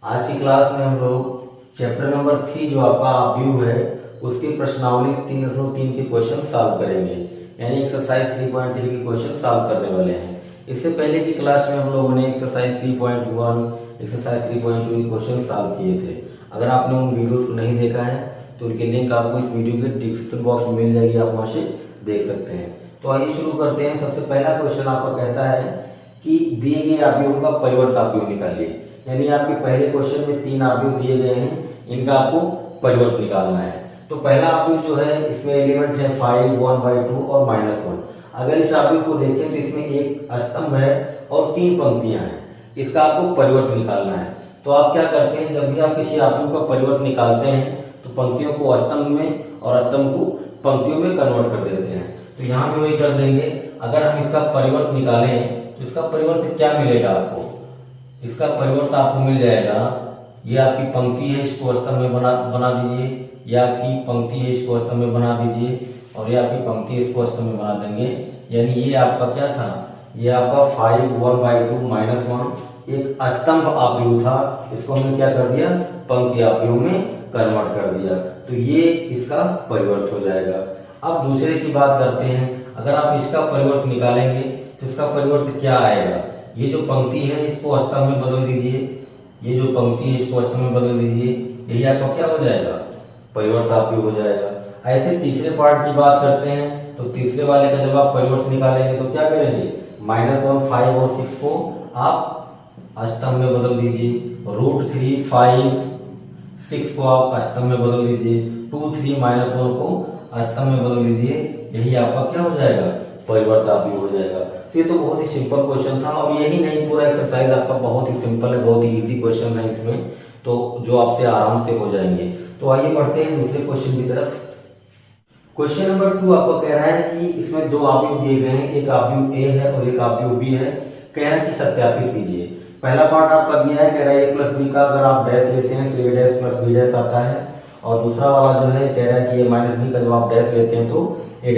आज की क्लास में हम लोग चैप्टर नंबर 3 जो आपका व्यू है उसकी प्रश्नावली 3.3 के क्वेश्चन सॉल्व करेंगे, यानी एक्सरसाइज 3.3 के क्वेश्चन सॉल्व करने वाले हैं। इससे पहले की क्लास में हम लोगों ने एक्सरसाइज 3.1, एक्सरसाइज 3.2 के क्वेश्चन सॉल्व किए थे। अगर आपने उन वीडियोस को नहीं देखा है तो उनके लिंक आपको इस वीडियो के डिस्क्रिप्शन बॉक्स में मिल जाएगी, आप वहाँ से देख सकते हैं। तो आइए शुरू करते हैं। सबसे पहला क्वेश्चन आपका कहता है कि दिए गए आव्यूहों का परिवर्त आव्यूह निकालिए, यानी आपके पहले क्वेश्चन में 3 आव्यूह दिए गए हैं, इनका आपको परिवर्त निकालना है। तो पहला आव्यूह जो है इसमें एलिमेंट है 5, 1/2 और -1। अगर इस आव्यूह को देखें तो इसमें एक स्तंभ है और 3 पंक्तियां हैं, इसका आपको परिवर्त निकालना है। तो आप क्या करते हैं, जब भी आप किसी आव्यूह का परिवर्त निकालते हैं तो पंक्तियों को स्तंभ में और स्तंभ को पंक्तियों में कन्वर्ट कर देते हैं। तो यहाँ भी वही कर देंगे। अगर हम इसका परिवर्त निकालें तो इसका परिवर्त क्या मिलेगा आपको, इसका परिवर्त आपको मिल जाएगा, ये आपकी पंक्ति है, इसको स्तंभ में बना दीजिए, ये आपकी पंक्ति है, इसको स्तंभ में बना दीजिए, और ये आपकी पंक्ति है, इसको स्तंभ में बना देंगे। यानी ये आपका क्या था, ये आपका 5, 1/2, -1 एक स्तंभ आव्यूह था, इसको हमने क्या कर दिया, पंक्ति आव्यूह में कन्वर्ट कर दिया। तो ये इसका परिवर्त हो जाएगा। अब दूसरे की बात करते हैं। अगर आप इसका परिवर्त निकालेंगे तो इसका परिवर्त क्या आएगा, ये जो पंक्ति है इसको स्तंभ में बदल दीजिए, ये जो पंक्ति है इसको स्तंभ में बदल दीजिए, यही आपका क्या हो जाएगा, परिवर्त आव्यूह हो जाएगा। ऐसे तीसरे पार्ट की बात करते हैं। तो तीसरे वाले का जब आप परिवर्त निकालेंगे तो क्या करेंगे, -1, 5 और 6 को आप स्तंभ में बदल दीजिए, √3, 5, 6 को आप स्तंभ में बदल दीजिए, 2, 3, -1 को स्तंभ में बदल दीजिए, यही आपका क्या हो जाएगा, परिवर्त आव्यूह हो जाएगा। तो ये तो बहुत ही सिंपल क्वेश्चन था, और यही नहीं पूरा एक्सरसाइज आपका बहुत ही सिंपल है, बहुत ही इजी क्वेश्चन है इसमें, तो जो आपसे आराम से हो जाएंगे। तो आइए बढ़ते हैं दूसरे क्वेश्चन की तरफ। क्वेश्चन नंबर 2 आपको कह रहा है कि इसमें 2 आव्यूह दिए गए हैं, एक आव्यूह ए है और एक आव्यूह बी है। कह रहा है कि सत्यापित कीजिए। पहला पार्ट आपका दिया है, कह रहा है a + b का अगर आप डैश लेते हैं तो a' + b' आता है, और दूसरा वाला जो है कह रहा है कि a - b का जब आप डैश लेते हैं तो a' -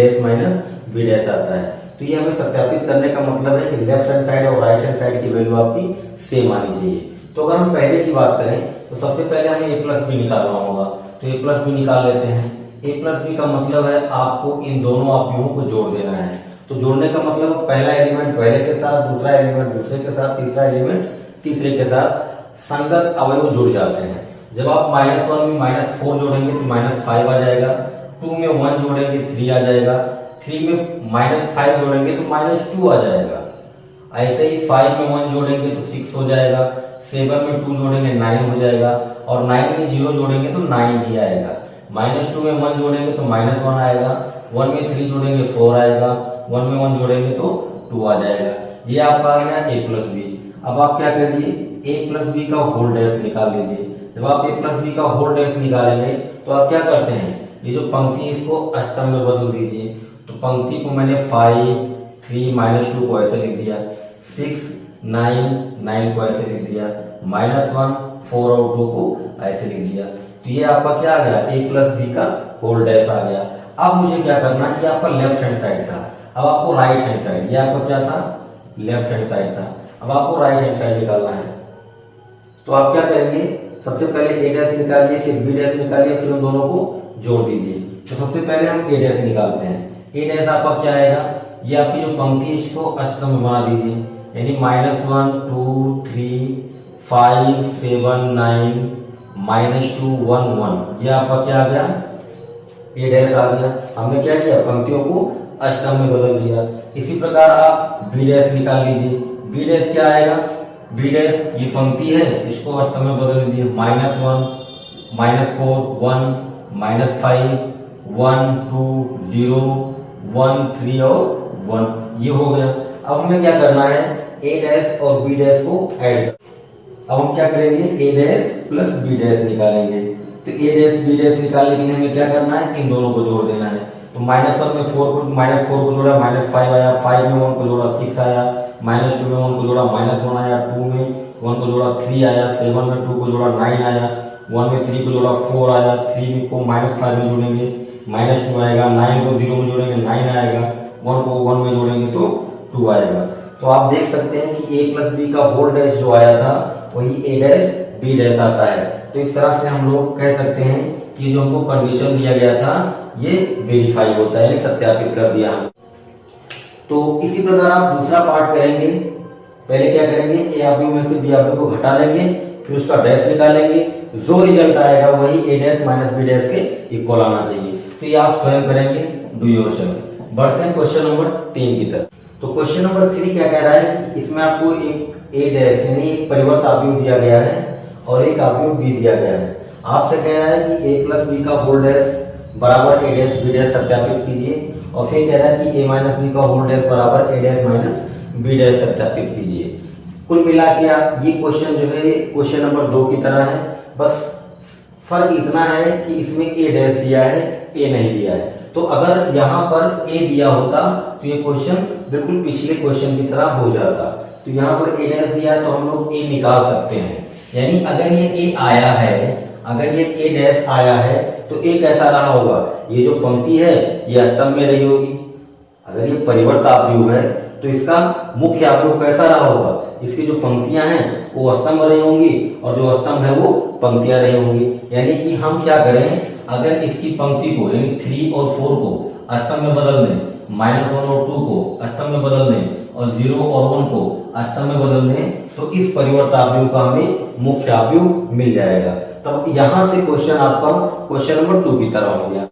b' आता है। तो ये हमें सत्यापित करने का मतलब है कि लेफ्ट हैंड साइड और राइट हैंड साइड की वैल्यू आपकी सेम आनी चाहिए। तो अगर हम पहले की बात करें तो सबसे पहले हमें a + b निकालना होगा। तो a + b निकाल लेते हैं। a + b का मतलब है आपको इन दोनों आव्यूहों को जोड़ देना है। तो जोड़ने का मतलब पहला एलिमेंट पहले के साथ, दूसरा एलिमेंट दूसरे के साथ, तीसरा एलिमेंट तीसरे के साथ संगत अवयव जुड़ जाते हैं। जब आप -1 में -4 जोड़ेंगे तो -5 आ जाएगा, 2 में 1 जोड़ेंगे 3 आ जाएगा, 3 में -5 जोड़ेंगे तो -2 आ जाएगा। ऐसे ही 5 में 1 जोड़ेंगे तो 6 हो जाएगा, 7 में 2 जोड़ेंगे 9 हो जाएगा, और 9 में 0 जोड़ेंगे तो 9 ही आएगा। -2 में 1 जोड़ेंगे तो -1 आएगा, 1 में 3 जोड़ेंगे 4 आएगा, 1 में 1 जोड़ेंगे तो 2 आ जाएगा। ये आपका आ गया a + b। अब आप क्या करिए, a + b का होल डैश निकाल लीजिए। जब आप a + b का होल डैश निकालेंगे तो आप क्या करते हैं, ये जो पंक्ति है इसको स्तंभ में बदल दीजिए। तो पंक्ति को मैंने 5, 3, -2 को ऐसे लिख दिया, 6, 9, 9 को ऐसे लिख दिया, -1, 4 और 2 को ऐसे लिख दिया। तो ये आपका क्या आ गया, a + b का होल डैश आ गया। अब मुझे क्या करना है, ये आपका लेफ्ट हैंड साइड था, अब आपको राइट हैंड साइड, ये आपका क्या था, लेफ्ट हैंड साइड था, अब आपको राइट हैंड साइड निकालना है। तो आप क्या करेंगे, सबसे पहले a' निकालिए, फिर b' निकालिए, फिर उन दोनों को जोड़ दीजिए। तो सबसे पहले हम a' निकालते हैं। a' आपका क्या आएगा, ये आपकी जो पंक्ति है इसको स्तंभ में बना दीजिए, यानी -1, 2, 3, 5, 7, 9, -2, 1, 1, ये आपका क्या आ गया, a' आ गया। हमने क्या किया, पंक्तियों को स्तंभ में बदल दिया। इसी प्रकार आप b' निकाल लीजिए। b' क्या आएगा, b' ये पंक्ति है, इसको स्तंभ में बदल दीजिए, -1, -4, 1, -5, 1, 2, 0, 1, 3 और 1, ये हो गया। अब हमें क्या करना है, a' और b' को ऐड। अब हम क्या करेंगे, a' + b' निकालेंगे। तो a' b' निकालने के लिए हमें क्या करना है, इन दोनों को जोड़ देना है। तो -1 में 4 को जोड़ा, -5 आया, 5 में 1 को जोड़ा 6 आया, -2 में 1 को जोड़ा -1 आया, 2 में 1 को जोड़ा 3 आया, 7 में 2 को जोड़ा 9 आया, 1 में 3 को जोड़ा 4 आया, 3 को -5 में जोड़ेंगे -2 आएगा, 9 को 0 में जोड़ेंगे 9 आएगा, 1 को 1 में जोड़ेंगे तो 2 आएगा। तो आप देख सकते हैं कि a + b का होल डैश जो आया था वही a' बी डैश आता है। तो इस तरह से हम लोग कह सकते हैं कि जो हमको कंडीशन दिया गया था ये वेरीफाई होता है, सत्यापित कर दिया। तो इसी प्रकार आप दूसरा पार्ट करेंगे। पहले क्या करेंगे, ए आर बी में से बी आर बी को घटा लेंगे, फिर उसका डैश निकालेंगे, जो रिजल्ट आएगा वही ए डैश माइनस बी डैश के इक्वल आना चाहिए। तो ये आप स्वयं करेंगे, डू योरसेल्फ। बढ़ते हैं क्वेश्चन नंबर 3 की तरफ। तो क्वेश्चन नंबर 3 क्या कह रहा है, इसमें आपको एक ए डैश यानी एक परिवर्त आव्यूह दिया गया है और एक आव्यूह बी दिया गया है। आपसे कह रहा है कि ए प्लस बी का होल डैश बराबर ए डैश बी डैश सत्यापित कीजिए, और फिर कह रहा है कि ए माइनस बी का होल डैश बराबर ए डैश माइनस बी डैश सत्यापित कीजिए। कुल मिला के आप ये क्वेश्चन जो है क्वेश्चन नंबर 2 की तरह है, बस फर्क इतना है कि इसमें ए डैश दिया है, ए नहीं दिया है। तो अगर यहाँ पर ए दिया होता तो ये क्वेश्चन बिल्कुल पिछले क्वेश्चन की तरह हो जाता। तो यहाँ पर ए डैश दिया है तो हम लोग ए निकाल सकते हैं, यानी अगर ये ए आया है, अगर ये ए डैश आया है तो ए कैसा रहा होगा, ये जो पंक्ति है ये स्तंभ में रही होगी। अगर ये परिवर्त आव्यूह है तो इसका मुख्य आव्यूह कैसा रहा होगा, इसकी जो पंक्तियां हैं वो स्तंभ रही होंगी और जो स्तंभ है वो पंक्तियां रही होंगी। यानी कि हम क्या करें, अगर इसकी पंक्ति को यानी 3 और 4 को स्तंभ में बदल दें, -1 और 2 को स्तंभ में बदल दें और 0 और 1 को स्तंभ में बदल दें, तो इस परिवर्त आव्यूह का हमें मुख्य आव्यूह मिल जाएगा। तब यहां से क्वेश्चन आपका क्वेश्चन नंबर 2 की तरह हो गया।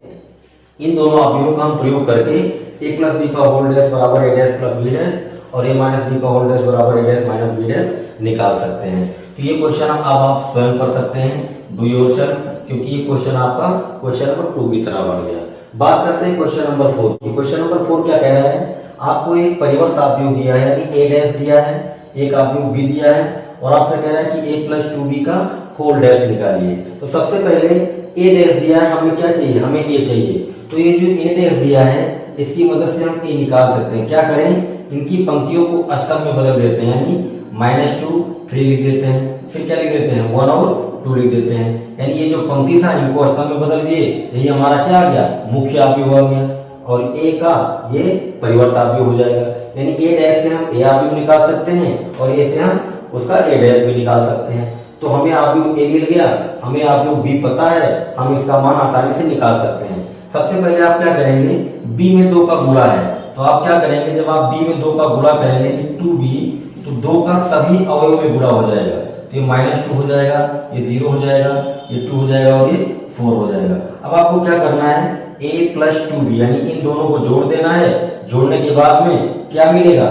इन दोनों आव्यूहों का हम प्रयोग करके ए प्लस बी का होल डैश बराबर ए डैश प्लस बी डैश और ए माइनस बी का होल डैश बराबर ए डैश माइनस बी डैश निकाल सकते हैं। तो ये क्वेश्चन अब आप स्वयं कर सकते हैं, डू योरसेल्फ, क्योंकि ये क्वेश्चन आपका क्वेश्चन नंबर 2 की तरह बढ़ गया। बात करते हैं क्वेश्चन नंबर 4 की। क्वेश्चन नंबर 4 क्या कह रहा है, आपको एक परिवर्त आव्यूह दिया है, यानी ए डैश दिया है, एक आव्यूह बी दिया है और आपसे कह रहा है कि ए प्लस 2b का होल डैश निकालिए। तो सबसे पहले ए डैश दिया है, हमें क्या चाहिए, हमें ए चाहिए। तो ये जो ए डैश दिया है इसकी मदद से हम ए निकाल सकते हैं। क्या करें, इनकी पंक्तियों को स्तंभ में बदल देते हैं, यानी -2 3 लिख देते हैं, फिर क्या लिख देते हैं 1 और 2 लिख देते हैं। यानी ये जो पंक्ति था इनको स्तंभ में बदल दिए, यही हमारा क्या आ गया, मुख्य आव्यूह आ गया और ए का ये परिवर्त आव्यूह हो जाएगा। यानी ए डैश से हम ए आव्यूह निकाल सकते हैं और ए से हम उसका ए डैश भी निकाल सकते हैं। तो हमें आव्यूह ए मिल गया, हमें आव्यूह बी पता है, हम इसका मान आसानी से निकाल सकते हैं। सबसे पहले आप क्या करेंगे, बी में 2 का गुणा है, तो आप क्या करेंगे, जब आप बी में 2 का गुणा करेंगे 2b, तो 2 का सभी अवयव में गुणा हो जाएगा। तो ये -2 हो जाएगा, ये 0 हो जाएगा, ये 2 हो जाएगा और ये 4 हो जाएगा। अब आपको क्या करना है, a प्लस 2b यानी इन दोनों को जोड़ देना है। जोड़ने के बाद में क्या मिलेगा,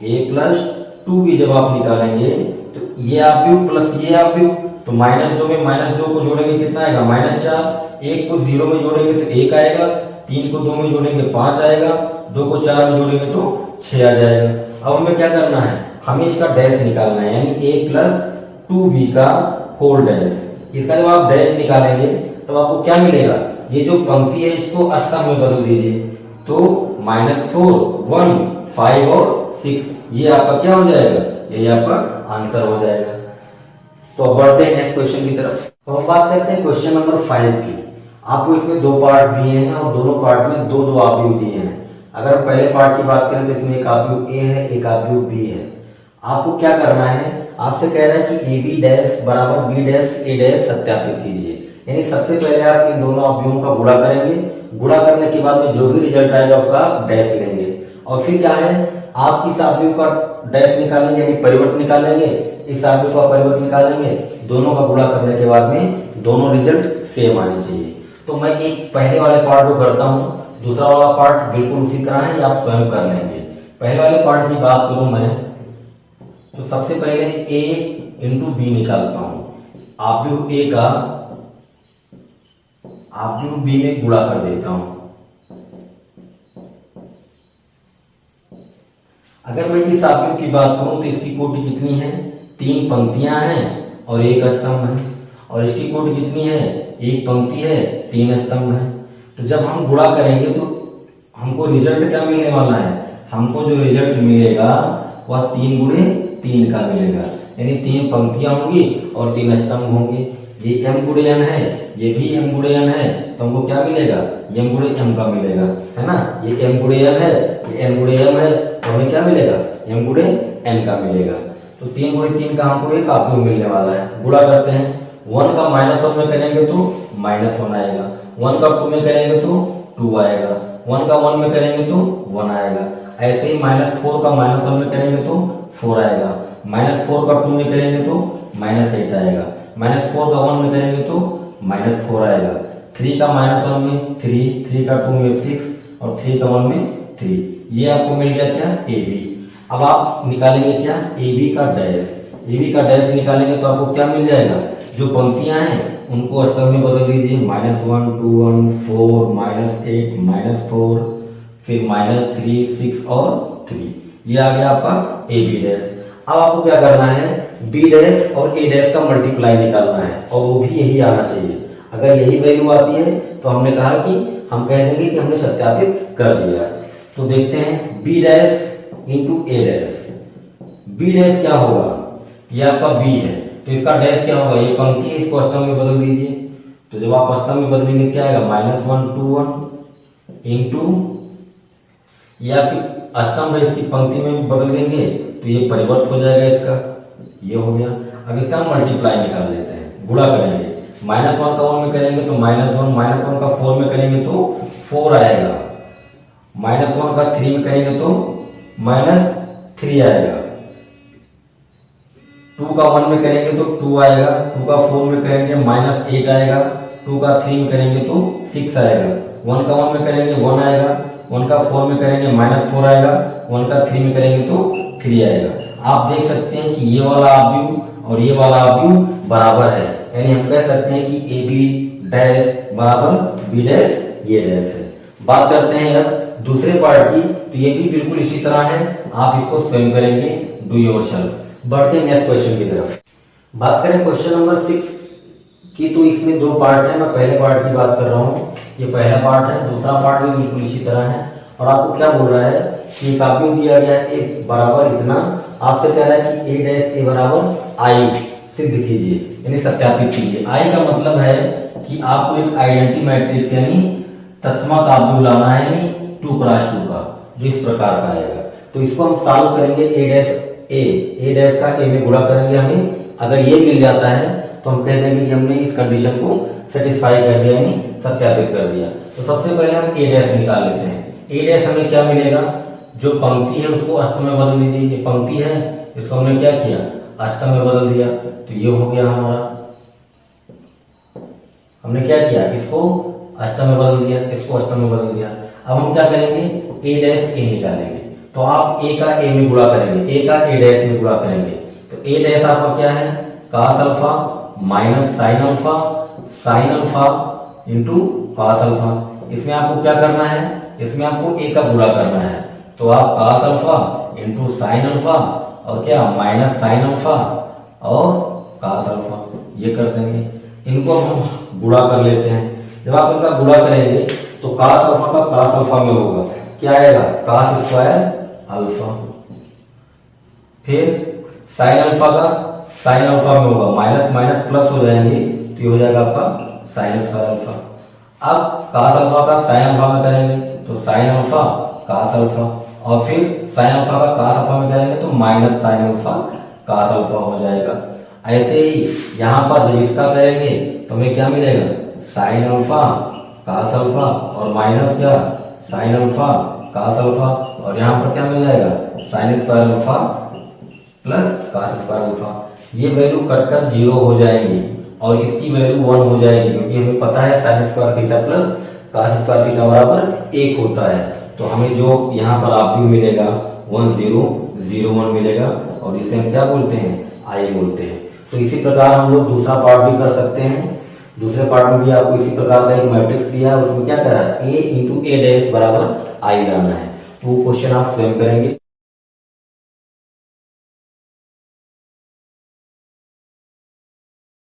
a प्लस 2b जब आप निकालेंगे तो ये आव्यूह प्लस ये आव्यूह, तो -2 में -2 को जोड़ेंगे कितना आएगा, -4। 1 को 0 में जोड़ेंगे तो 1 आएगा, 3 को 2 में जोड़ेंगे 5 आएगा, 2 को 4 में जोड़ेंगे तो 6 आ जाएगा। अब हमें क्या करना है, हमें इसका डैश निकालना है, यानी a प्लस 2b का होल डैश। इसका जब आप डैश निकालेंगे तो आपको क्या मिलेगा, ये जो पंक्ति है इसको स्तंभ में बदल दीजिए, तो -4 1 5 और 6 ये आपका क्या हो जाएगा, ये आपका आंसर हो जाएगा। तो अब बढ़ते हैं नेक्स्ट क्वेश्चन की तरफ। तो हम बात करते हैं क्वेश्चन नंबर 5 की। आपको इसमें 2 पार्ट दिए हैं और दोनों पार्ट में 2 आव्यूह दिए हैं। अगर पहले पार्ट की बात करें तो इसमें एक आव्यूह ए है, एक आव्यूह बी है। आपको क्या करना है, आपसे कह रहा है कि ए बी डैश बराबर बी डैश ए डैश सत्यापित कीजिए। यानी सबसे पहले आप इन दोनों आव्यूहों का गुणा करेंगे, गुणा करने के बाद में जो भी रिजल्ट आएगा उसका डैश लेंगे और फिर क्या है, आप इस आव्यूह का डैश निकालेंगे यानी परिवर्त निकालेंगे, इस आव्यूह का परिवर्त निकालेंगे, दोनों का गुणा करने के बाद में दोनों रिजल्ट सेम आने चाहिए। तो मैं एक पहले वाले पार्ट को करता हूं, दूसरा वाला पार्ट बिल्कुल उसी तरह है, आप स्वयं कर लेंगे। पहले वाले पार्ट की बात करूं मैं तो सबसे पहले a इंटू बी निकालता हूं, आव्यूह a का आव्यूह b में गुणा कर देता हूं। अगर मैं इस आव्यूह की बात करूं तो इसकी कोटि कितनी है, 3 पंक्तियां हैं और 1 स्तंभ है, और इसकी कोटि कितनी है, 1 पंक्ति है 3 स्तंभ है। तो जब हम गुणा करेंगे तो हमको रिजल्ट क्या मिलने वाला है, हमको जो रिजल्ट मिलेगा वह 3 गुणे 3 का मिलेगा, यानी 3 पंक्तियां होंगी और 3 स्तंभ होंगे। ये m गुणे n है, ये भी m गुणे n है, तो हमको क्या मिलेगा, m गुणे m का मिलेगा, है ना। ये m गुणे m है, ये n गुणे m है, तो हमें क्या मिलेगा, m गुणे n का मिलेगा। तो 3 गुणे 3 का हमको एक आव्यूह मिलने वाला है। गुणा करते हैं, 1 का -1 में करेंगे तो -1 आएगा, 1 का 2 में करेंगे तो 2 आएगा, 1 का 1 में करेंगे तो 1 आएगा। ऐसे ही -4 का -1 में करेंगे तो 4 आएगा, -4 का 2 में करेंगे तो -8 आएगा, -4 का 1 में करेंगे तो -4 आएगा, 3 का -1 में 3, 3 का 2 में 6 और 3 का 1 में 3। ये आपको मिल गया क्या, ए बी। अब आप निकालेंगे क्या, ए बी का डैश। ए बी का डैश निकालेंगे तो आपको क्या मिल जाएगा, जो पंक्तियां हैं उनको अष्टक में बदल दीजिए, -1 2 1 4 -8 -4 फिर -3 6 और 3। ये आ गया आपका ए बी डैश। अब आपको क्या करना है, बी डैश और ए डैश का मल्टीप्लाई निकालना है और वो भी यही आना चाहिए। अगर यही वैल्यू आती है तो हमने कहा कि हम कह देंगे कि हमने सत्यापित कर दिया। तो देखते हैं बी डैश इंटू ए डैश। बी डैश क्या होगा, ये आपका बी है तो इसका डैश क्या होगा, ये पंक्ति है, इसको अष्टक में बदल दीजिए। तो जब आप अष्टक में बदलेंगे क्या आएगा, -1 2 1 इंटू, या फिर अष्टक में इसकी पंक्ति में बदल देंगे तो ये परिवर्त हो जाएगा इसका, ये हो गया। अब इसका मल्टीप्लाई निकाल लेते हैं, गुणा करेंगे, -1 का 1 में करेंगे तो -1 -1 का 4 में करेंगे तो 4 आएगा, -1 का 3 में करेंगे तो -3 आएगा, 2 का 1 में करेंगे तो 2 आएगा, 2 का 4 में करेंगे -8 आएगा, 2 का 3 में करेंगे तो 6 आएगा, 1 का 1 में करेंगे 1 आएगा, 1 का 4 में करेंगे -4 आएगा, 1 का 3 में करेंगे तो 3 आएगा। आप देख सकते हैं कि ये वाला आव्यूह और ये वाला आव्यूह बराबर है, यानी हम कह सकते हैं कि ए बी डैश बराबर बी डैश ये डैश है। बात करते हैं यार दूसरे पार्ट की, तो ये भी बिल्कुल इसी तरह है, आप इसको स्वयं करेंगे, डू योरसेल्फ। बढ़ते हैं नेक्स्ट क्वेश्चन की तरफ। बात करें क्वेश्चन नंबर 6 की, तो इसमें 2 पार्ट है, मैं पहले पार्ट की बात कर रहा हूँ। ये पहला पार्ट है, दूसरा पार्ट भी बिल्कुल इसी तरह है। और आपको क्या बोल रहा है कि आव्यूह दिया गया है ए बराबर इतना, आपसे कह रहा है कि ए डैश ए बराबर आई सिद्ध कीजिए, यानी सत्यापित कीजिए। आई का मतलब है कि आपको एक आइडेंटिटी मैट्रिक्स यानी तत्समक आव्यूह लाना है, यानी 2 क्रॉस 2 का, जो इस प्रकार का आएगा। तो इसको हम सॉल्व करेंगे, ए डैश का ए में गुणा करेंगे हमें। अगर ये मिल जाता है तो हम कह देंगे कि हमने इस कंडीशन को सेटिस्फाई कर दिया, यानी सत्यापित कर दिया। तो सबसे पहले हम ए डैश निकाल लेते हैं। ए डैश हमें क्या मिलेगा, जो पंक्ति है उसको अष्टक में बदल दीजिए। ये पंक्ति है, इसको हमने क्या किया, अष्टक में बदल दिया, तो ये हो गया हमारा। हमने क्या किया, इसको अष्टक में बदल दिया, इसको अष्टक में बदल दिया। अब हम क्या करेंगे, ए डैश ए निकालेंगे। तो आप ए का ए में गुणा करेंगे, ए का ए डैश में गुणा करेंगे। तो ए डैश आपका क्या है, cos alpha minus sine alpha into cos alpha. इसमें आपको क्या करना है, इसमें आपको ए का गुणा करना है। तो आप cos alpha into sine alpha और क्या माइनस साइन अल्फा और cos अल्फा, ये कर देंगे। इनको हम गुणा कर लेते हैं। जब आप इनका गुणा करेंगे तो cos अल्फा का cos अल्फा में होगा, क्या आएगा, cos स्क्वायर अल्फा। फिर साइन अल्फा का साइन अल्फा में होगा, माइनस माइनस प्लस हो जाएंगे, तो ये हो जाएगा आपका साइन स्क्वायर अल्फा। अब cos अल्फा का साइन अल्फा में करेंगे तो साइन अल्फा cos अल्फा, और फिर साइन अल्फा का cos अल्फा में करेंगे तो minus sine alpha cos alpha हो जाएगा। ऐसे ही यहाँ पर जब इसका करेंगे तो हमें क्या मिलेगा, साइन अल्फा cos अल्फा और माइनस क्या साइन अल्फा cos अल्फा, और यहाँ पर क्या मिल जाएगा, sine square alpha plus cos square alpha. ये वैल्यू कटकर 0 हो जाएंगी और इसकी वैल्यू 1 हो जाएगी, क्योंकि हमें पता है sine square theta plus cos square theta बराबर 1 होता है। तो हमें जो यहाँ पर आव्यूह मिलेगा 1 0 0 1 मिलेगा, और इसे हम क्या बोलते हैं, आई बोलते हैं। तो इसी प्रकार हम लोग दूसरा पार्ट भी कर सकते हैं। दूसरे पार्ट में भी आपको इसी प्रकार का एक मैट्रिक्स दिया है, उसमें क्या करा है, ए इंटू ए डैश बराबर आई लाना है। तो वो क्वेश्चन आप स्वयं करेंगे।